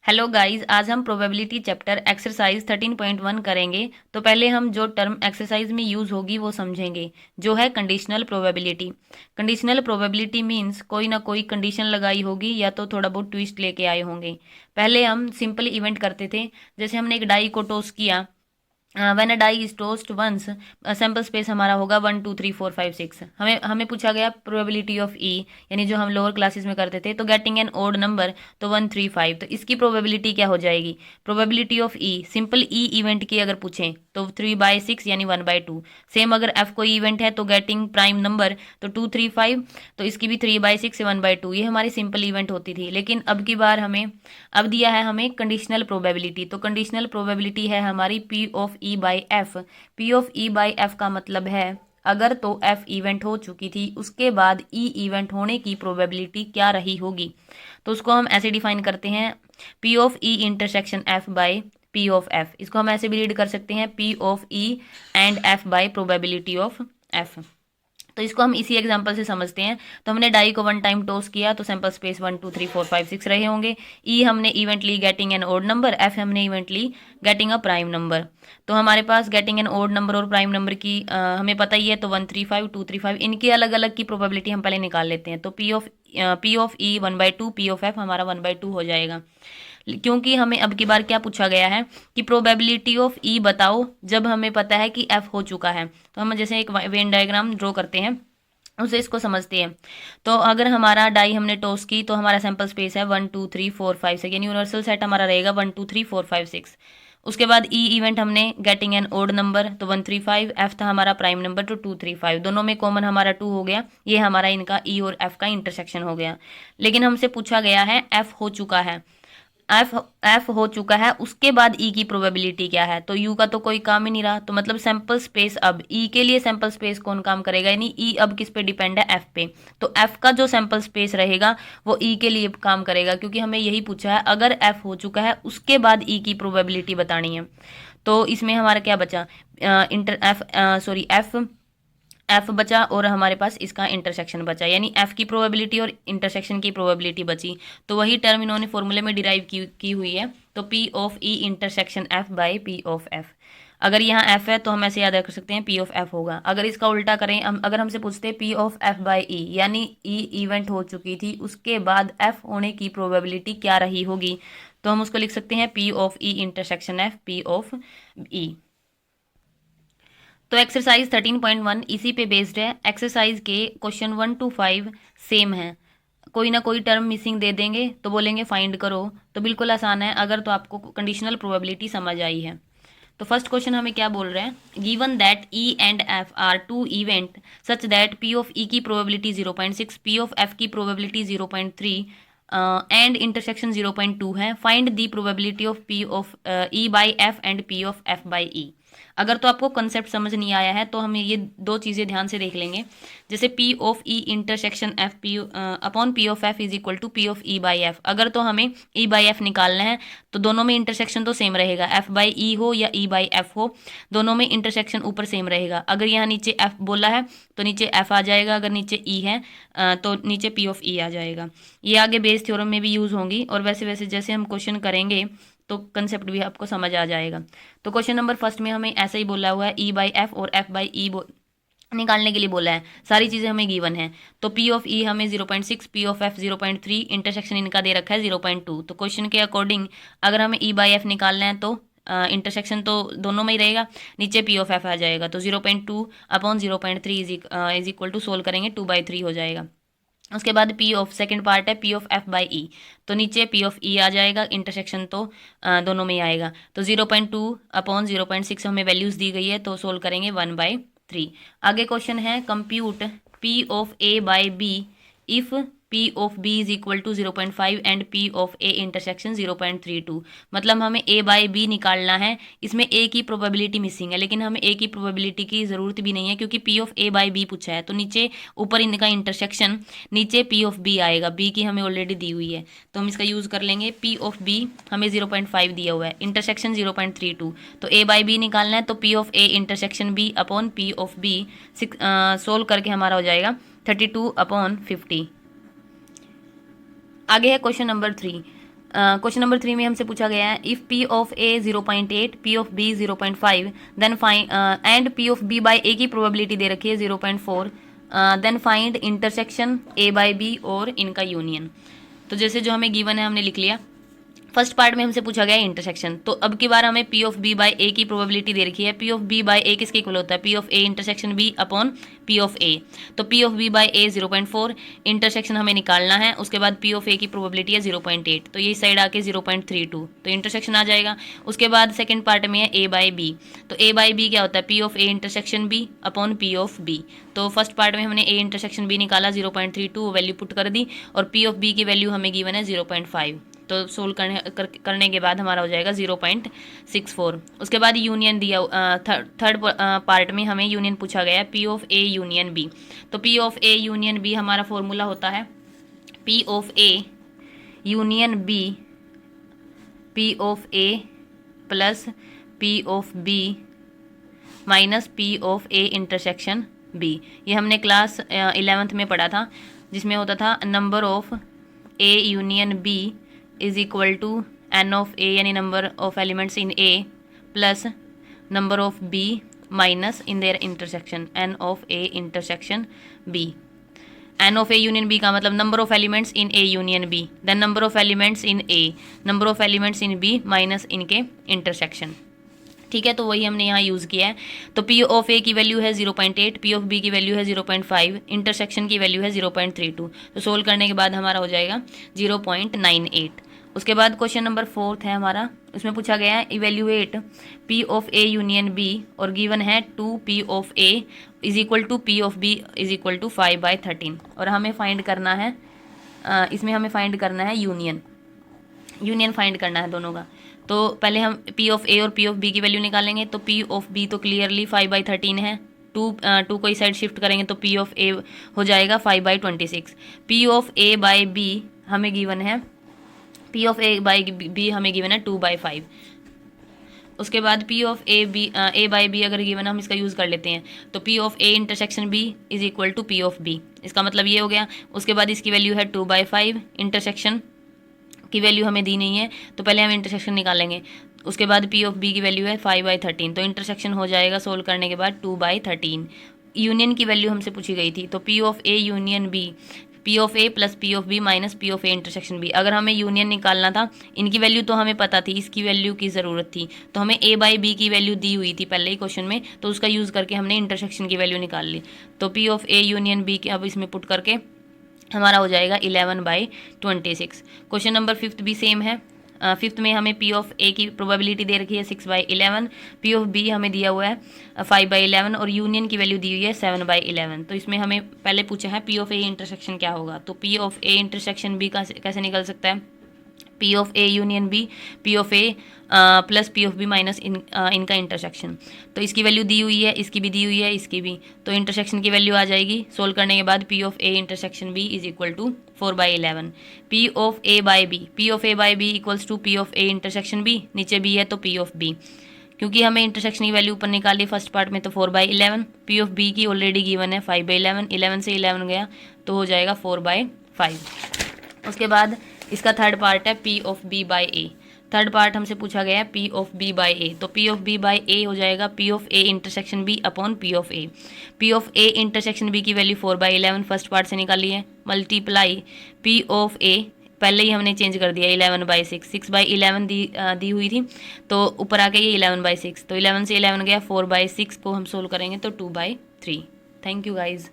Hello guys, आज हम probability chapter exercise 13.1 करेंगे। तो पहले हम जो टर्म एक्सरसाइज में यूज होगी वो समझेंगे, जो है conditional probability. Conditional probability means कोई ना कोई कंडीशन लगाई होगी या तो थोड़ा बहुत ट्विस्ट लेके आए होंगे। पहले हम सिंपल इवेंट करते थे, जैसे हमने एक डाई को टॉस किया। When a die is tossed once, sample space हमारा होगा 1 2 3 4 5 6। हमें हमें पूछा गया प्रोबेबिलिटी ऑफ ई, यानी जो हम लोअर क्लासेस में करते थे, तो गेटिंग एन ओड नंबर, तो 1 3 5। तो इसकी प्रोबेबिलिटी क्या हो जाएगी? Probability of E, simple E event की अगर पूछें तो 3/6 यानी 1/2। सेम अगर एफ कोई इवेंट है तो गेटिंग प्राइम नंबर, तो 2 3 5। तो इसकी भी 3/6 से 1/2, ये हमारी सिंपल इवेंट होती थी। लेकिन अब की बार अब दिया है हमें कंडीशनल प्रोबेबिलिटी। तो कंडीशनल प्रोबेबिलिटी है हमारी P of E by F. P of E by F का मतलब है अगर तो एफ इवेंट हो चुकी थी, उसके बाद ई इवेंट होने की प्रोबेबिलिटी क्या रही होगी। तो उसको हम ऐसे डिफाइन करते हैं, P of E intersection F by P of F. इसको हम ऐसे भी रीड कर सकते हैं, P of E and F by probability of F. तो इसको हम इसी एग्जांपल से समझते हैं। तो हमने डाई को 1 टाइम टॉस किया तो सैंपल स्पेस 1 2 3 4 5 6 रहे होंगे। ई हमने इवेंटली getting an odd number, F हमने इवेंटली गेटिंग अ प्राइम नंबर। तो हमारे पास गेटिंग एन ओड नंबर और प्राइम नंबर की हमें पता ही है, तो 1 3 5 2 3 5 इनकी अलग अलग की प्रोबेबिलिटी हम पहले निकाल लेते हैं। तो P of E 1/2, P of F हमारा 1/2 हो जाएगा। क्योंकि हमें अब की बार क्या पूछा गया है कि प्रोबेबिलिटी ऑफ ई बताओ जब हमें पता है कि एफ हो चुका है। तो हम जैसे एक वेन डायग्राम ड्रॉ करते हैं, उसे इसको समझते हैं। तो अगर हमारा डाई हमने टॉस की तो हमारा सैंपल स्पेस है 1 2 3 4 5 6, यानी यूनिवर्सल सेट हमारा रहेगा 1 2 3 4 5 6। उसके बाद ई इवेंट हमने गेटिंग एन ओड नंबर, तो 1 3 5। एफ था हमारा प्राइम नंबर, तो 2 3 5। दोनों में कॉमन हमारा 2 हो गया। ये हमारा इनका ई और एफ का इंटरसेक्शन हो गया। लेकिन हमसे पूछा गया है एफ हो चुका है, एफ एफ हो चुका है, उसके बाद ई की प्रोबेबिलिटी क्या है। तो यू का तो कोई काम ही नहीं रहा, तो मतलब सैंपल स्पेस अब ई के लिए सैंपल स्पेस कौन काम करेगा, यानी ई अब किस पे डिपेंड है, एफ पे। तो एफ का जो सैंपल स्पेस रहेगा वो ई के लिए काम करेगा, क्योंकि हमें यही पूछा है अगर एफ हो चुका है उसके बाद ई की प्रोबेबिलिटी बतानी है। तो इसमें हमारा क्या बचा, inter F sorry F F बचा और हमारे पास इसका इंटरसेक्शन बचा, यानी एफ की प्रोबेबिलिटी और इंटरसेक्शन की प्रोबेबिलिटी बची। तो वही टर्म इन्होंने फॉर्मूले में डिराइव की हुई है। तो P of E intersection F by P of F. अगर यहाँ एफ है तो हम ऐसे याद रख सकते हैं पी ऑफ एफ होगा। अगर इसका उल्टा करें, अगर हमसे पूछते हैं पी ऑफ एफ बाई ई, यानी ई इवेंट हो चुकी थी उसके बाद एफ होने की प्रोबेबिलिटी क्या रही होगी, तो हम उसको लिख सकते हैं P of E intersection F P of E. तो एक्सरसाइज 13.1 इसी पे बेस्ड है। एक्सरसाइज के क्वेश्चन 1 to 5 सेम है। कोई ना कोई टर्म मिसिंग दे देंगे तो बोलेंगे फाइंड करो, तो बिल्कुल आसान है अगर तो आपको कंडीशनल प्रोबेबिलिटी समझ आई है। तो फर्स्ट क्वेश्चन हमें क्या बोल रहे हैं, given that E and F are two event such that P of E की प्रोबेबिलिटी 0.6, पी ऑफ एफ की प्रोबेबिलिटी 0.3 एंड इंटरसेक्शन 0.2 है। Find the probability of P of E by F and P of F by E. अगर तो आपको concept समझ नहीं आया है तो हम ये दो चीज़ें ध्यान से देख लेंगे। जैसे P of E intersection F P upon P of F is equal to P of E by F. अगर तो हमें ई बाई एफ निकालना है तो दोनों में इंटरसेक्शन तो सेम रहेगा, एफ बाई ई हो या ई बाई एफ हो, दोनों में इंटरसेक्शन ऊपर सेम रहेगा। अगर यहाँ नीचे एफ बोला है तो नीचे एफ आ जाएगा, अगर नीचे ई है तो नीचे पी ऑफ ई आ जाएगा। ये आगे बेस थ्योरम में भी यूज़ होंगी, और वैसे वैसे जैसे हम क्वेश्चन करेंगे तो कंसेप्ट भी आपको समझ आ जाएगा। तो क्वेश्चन नंबर फर्स्ट में हमें ऐसा ही बोला हुआ है, ई बाई एफ और एफ बाई ई निकालने के लिए बोला है। सारी चीज़ें हमें गिवन है। तो पी ऑफ ई हमें 0.6, पी ऑफ एफ 0.3, इंटरसेक्शन इनका दे रखा है 0.2। तो क्वेश्चन के अकॉर्डिंग अगर हमें ई बाई एफ निकालना है तो इंटरसेक्शन तो दोनों में ही रहेगा, नीचे पी ऑफ एफ आ जाएगा। तो 0.2 upon 0.3 is equal to solve करेंगे 2/3 हो जाएगा। उसके बाद पी ऑफ सेकंड पार्ट है P of F by E, तो नीचे पी ऑफ ई आ जाएगा, इंटरसेक्शन तो दोनों में ही आएगा। तो 0.2 अपॉन 0.6 हमें वैल्यूज़ दी गई है, तो सोल्व करेंगे 1/3। आगे क्वेश्चन है compute P of A by B if P of B is equal to 0.5 and P of A intersection 0.32। मतलब हमें ए बाई बी निकालना है। इसमें ए की प्रोबेबिलिटी मिसिंग है, लेकिन हमें ए की प्रोबेबिलिटी की ज़रूरत भी नहीं है क्योंकि P of A by B पूछा है। तो नीचे ऊपर इनका इंटरसेक्शन, नीचे पी ऑफ बी आएगा, बी की हमें ऑलरेडी दी हुई है तो हम इसका यूज़ कर लेंगे। पी ऑफ बी हमें 0.5 दिया हुआ है, इंटरसेक्शन 0.32। तो ए बाई बी निकालना है, तो P of A intersection B upon P of B solve करके हमारा हो जाएगा 32/50। आगे है क्वेश्चन नंबर 3। क्वेश्चन नंबर 3 में हमसे पूछा गया है if P of A 0.8 P of B 0.5 then find and P of B by A की प्रोबेबिलिटी दे रखी है 0.4 then find intersection A by B और इनका यूनियन। तो जैसे जो हमें गिवन है हमने लिख लिया। फर्स्ट पार्ट में हमसे पूछा गया इंटरसेक्शन, तो अब की बार हमें P of B by A की प्रोबेबिलिटी दे रखी है। P of B by A किसके इक्वल होता है? P of A intersection B upon P of A. तो P of B by A 0.4, intersection हमें निकालना है, उसके बाद पी ऑफ ए की प्रोबेबिलिटी है 0.8, तो ये साइड आके 0.32, तो इंटरसेक्शन आ जाएगा। उसके बाद सेकेंड पार्ट में है ए बाई बी, तो ए बाई बी क्या होता है? P of A intersection B upon P of B. तो फर्स्ट पार्ट में हमने ए इंटरसेक्शन बी निकाला 0.32, वैल्यू पुट कर दी, और पी ऑफ बी की वैल्यू हमें गिवन है 0.5, तो सोल्व करने के बाद हमारा हो जाएगा 0.64। उसके बाद यूनियन दिया, थर्ड पार्ट में हमें यूनियन पूछा गया है P of A union B. तो P of A union B हमारा फॉर्मूला होता है P of A union B, P of A plus P of B minus P of A intersection B. ये हमने क्लास 11th में पढ़ा था, जिसमें होता था number of A union B is equal to n of A, यानी number of elements in A plus number of B minus in their intersection, n of A intersection B. N of A union B का मतलब number of elements in A union B, then number of elements in A, number of elements in B minus इनके intersection. ठीक है, तो वही हमने यहाँ use किया है। तो पी ऑफ ए की वैल्यू है 0.8, पी ऑफ बी की वैल्यू है 0.5, इंटरसेक्शन की वैल्यू है 0.32, तो सोल्व करने के बाद हमारा हो जाएगा 0.98। उसके बाद क्वेश्चन नंबर 4 है हमारा, उसमें पूछा गया है evaluate P of A union B, और गिवन है 2 P of A is equal to P of B is equal to 5/13, और हमें फाइंड करना है, इसमें हमें फाइंड करना है यूनियन फाइंड करना है दोनों का। तो पहले हम पी ऑफ ए और पी ऑफ बी की वैल्यू निकालेंगे। तो पी ऑफ बी तो क्लियरली 5/13 है, टू को इस साइड शिफ्ट करेंगे तो पी ऑफ ए हो जाएगा 5/26। P of A by B हमें गिवन है, P of A by B हमें गिवन है 2/5। उसके बाद P of A by B अगर गिवन है, हम इसका यूज़ कर लेते हैं, तो P of A intersection B is equal to P of B, इसका मतलब ये हो गया। उसके बाद इसकी वैल्यू है 2/5, इंटरसेक्शन की वैल्यू हमें दी नहीं है, तो पहले हम इंटरसेक्शन निकालेंगे। उसके बाद पी ऑफ बी की वैल्यू है 5/13, तो इंटरसेक्शन हो जाएगा सोल्व करने के बाद 2/13। यूनियन की वैल्यू हमसे पूछी गई थी, तो P of A union B, P of A plus P of B minus P of A intersection B. अगर हमें यूनियन निकालना था, इनकी वैल्यू तो हमें पता थी, इसकी वैल्यू की ज़रूरत थी, तो हमें ए बाई बी की वैल्यू दी हुई थी पहले ही क्वेश्चन में, तो उसका यूज़ करके हमने इंटरसेक्शन की वैल्यू निकाल ली। तो P of A union B के अब इसमें पुट करके हमारा हो जाएगा 11/26। क्वेश्चन नंबर 5 भी सेम है। 5th में हमें पी ऑफ ए की प्रोबेबिलिटी दे रखी है 6/11, पी ऑफ बी हमें दिया हुआ है 5/11, और यूनियन की वैल्यू दी हुई है 7/11। तो इसमें हमें पहले पूछा है पी ऑफ ए इंटरसेक्शन क्या होगा, तो P of A intersection B कैसे निकल सकता है? P of A union B, P of A plus P of B minus इनका इंटरसेक्शन। तो इसकी वैल्यू दी हुई है, इसकी भी दी हुई है, इसकी भी, तो इंटरसेक्शन की वैल्यू आ जाएगी। सोल्व करने के बाद P of A intersection B is equal to 4/11। P of A by B, P of A by B equals to P of A intersection B, नीचे बी है तो पी ऑफ बी, क्योंकि हमें intersection की value ऊपर निकाली first part में, तो 4/11। पी ऑफ बी की ऑलरेडी गिवन है 5/11, 11 से 11 गया तो हो जाएगा 4/5। उसके बाद इसका थर्ड पार्ट है P of B by A. Third part हमसे पूछा गया है P of B by A, तो P of B by A हो जाएगा P of A intersection B upon P of A. P of A intersection B की value 4/11 first part से निकाली है, मल्टीप्लाई पी ऑफ ए, पहले ही हमने चेंज कर दिया 11/6, 6/11 दी हुई थी, तो ऊपर आके ये 11/6, तो 11 से 11 गया, 4/6 को हम सोल्व करेंगे तो 2/3। Thank you guys.